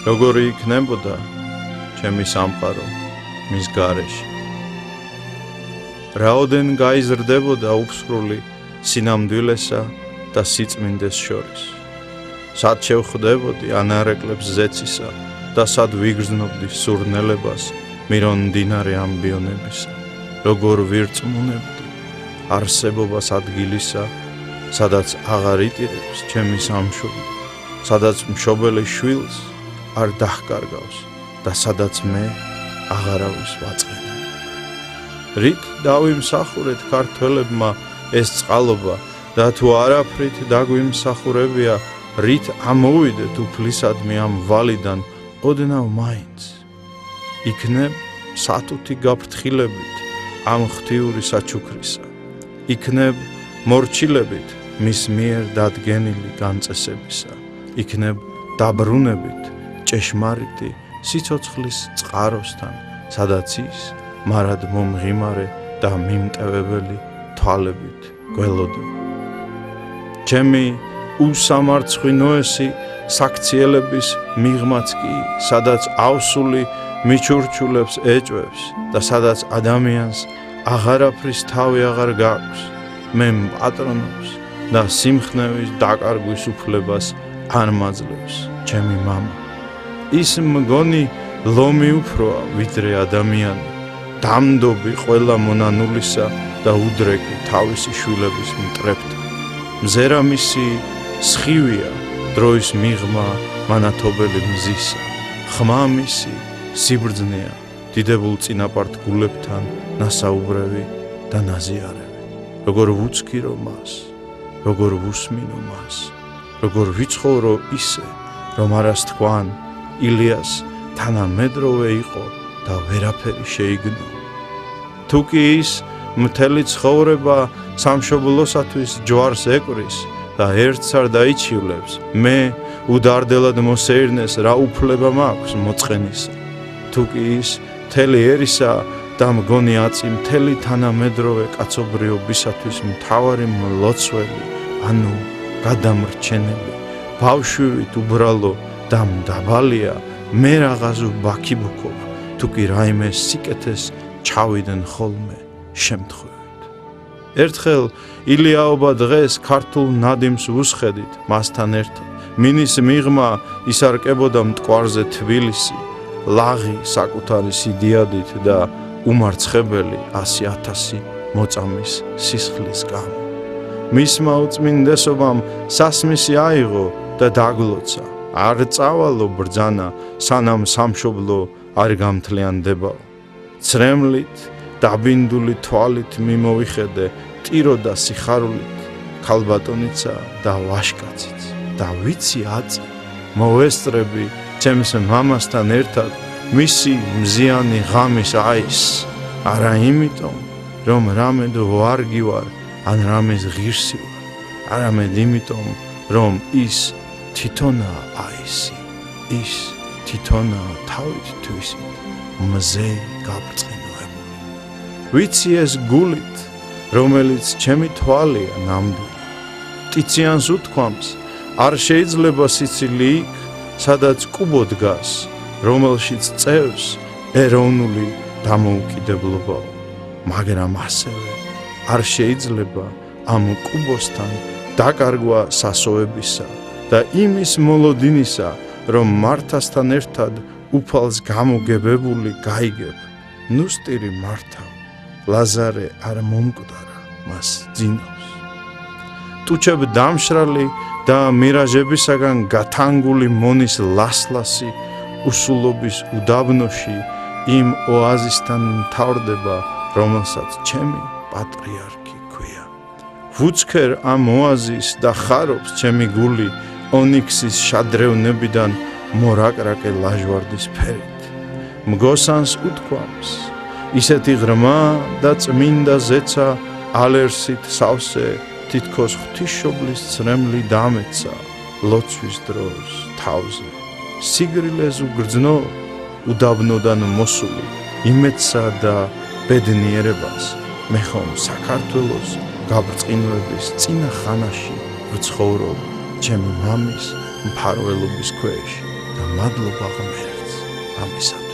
როგორი იქნებოდა ჩემი სამყარო მის გარეშე. რაოდენ გაიზრდებოდა უფსრული სინამდვილესა და სიწმინდეს შორის. სად შევხვდებოდი ანარეკლებს ზეცისა და სად ვიგრძნობდი სურნელებას მირონ მდინარე ამბიონებისა. როგორ ვირწმუნებდი არსებობას ადგილისა, სადაც აღარ იტირებს ჩემი სამშობლო, სადაც მშობელი შვილს არ დაჰკარგავს და სადაც მე აღარავის ვაწყენებ. რით დავიმსახურეთ ქართველებმა ეს წყალობა და თუ არაფრით დაგვიმსახურებია, რით ამოვიდეთ უფლისადმი ამ ვალიდან ოდნავ მაინც. იქნებ სათუთი გაფრთხილებით ამ ღვთიური საჩუქრისა. იქნებ მორჩილებით მის მიერ დადგენილი განწესებისა. იქნებ დაბრუნებით ჭეშმარიტი სიცოცხლის წყაროსთან, სადაც ის მარად მომღიმარე და მიმტევებელი თვალებით გველოდება. ჩემი უსამარცხვინოესი საქციელების მიღმაც კი, სადაც ავსული მიჩურჩულებს ეჭვებს და სადაც ადამიანს აღარაფრის თავი აღარ გაქვს, მე მპატრონობს და სიმხნევის დაკარგვის უფლებას არ მაძლევს ჩემი მამა. ის მგონი ლომი უფროა ვიდრე ადამიანი, დამდობი ყველა მონანულისა და უდრეკი თავისი შვილების მტრებთან. მზერა მისი სხივია დროის მიღმა მანათობელი მზისა. ხმა მისი სიბრძნეა დიდებულ წინაპართ გულებთან ნასაუბრევი და ნაზიარევი. როგორ ვუცქირო მას, როგორ ვუსმინო მას, როგორ ვიცხოვრო ისე, რომ არას თქვან ილიას თანამედროვე იყო და ვერაფერი შეიგნო. თუ კი ის მთელი ცხოვრება სამშობლოსათვის ჯვარს ეკვრის და ერთს არ დაიჩივლებს, მე უდარდელად მოსეირნეს რა უფლება მაქვს მოწყენისა. თუ კი ის მთელი ერისა და მგონი აწი მთელი თანამედროვე კაცობრიობისათვის მთავარი მლოცველი, ანუ გადამრჩენელი, ბავშვივით უბრალო და მდაბალია, მე რაღაც ვაქიბუქობ, თუ კი რაიმე სიკეთეს ჩავიდნენ ხოლმე შემთხვევით. ერთხელ ილიაობა დღეს ქართულ ნადიმს ვუსხედით მასთან ერთად. მინის მიღმა ისარკებოდა მტკვარზე თბილისი, ლაღი საკუთარი სიდიადით და უმარცხებელი 100,000 მოწამის სისხლის გამო. მისმა უწმინდესობამ სასმისი აიღო და დაგლოცა. არ წავალო ბრძანა, სანამ სამშობლო არ გამთლიანდებაო. ცრემლით, დაბინდული თვალით მიმოვიხედე ტირო და სიხარულით, ქალბატონიცა და ვაშკაციც. და ვიცი აწი, მოვესწრები ჩემს მამასთან ერთად მისი მზიანი ღამის აის, არა იმიტომ, რომ რამედ ვარგი ვარ, ან რამეს ღირსი ვარ, არამედ იმიტომ, რომ ის თვითონაა აისი, ის თვითონაა თავით თვისით მზე გაბრწყინოებული. ვიცი ეს გულით, რომელიც ჩემი თვალია ნამდვილი. ტიციანს უთქვამს, არ შეიძლება სიცილი იქ, სადაც კუბო დგას, რომელშიც წევს ეროვნული დამოუკიდებლობაო. მაგრამ ასევე არ შეიძლება ამ კუბოსთან დაკარგვა სასოებისა და იმის მოლოდინისა, რომ მართასთან ერთად უფალს გამოგებებული გაიგებ. ნუსტირი მართავ, ლაზარე არ მომკვდარა მას ძინავს. ტუჩებ დამშრალი და მირაჟებისაგან გათანგული მონის ლასლასი უსულობის უდაბნოში იმ ოაზისთან მთავრდება, რომელსაც ჩემი პატრიარქი ქვია. ვუცქერ ამ ოაზის და ხარობს ჩემი გული ონიქსის შადრევნებიდან მორაკრაკე ლაჟვარდის ფერით. მგოსანს უთქვამს, ისეთი ღრმა და წმინდა ზეცა ალერსით სავსე თითქოს ღვთისმშობლის ცრემლი დამეცა ლოცვის დროს თავზე. სიგრილეს უგრძნო უდაბნოდან მოსული იმედსა და ბედნიერებას, მე ხომ საქართველოს გაბრწყინვების წინა ხანაში ვცხოვრობ ჩემი მამის მფარველობის ქვეშ და მადლობა ღმერთს ამისათვის.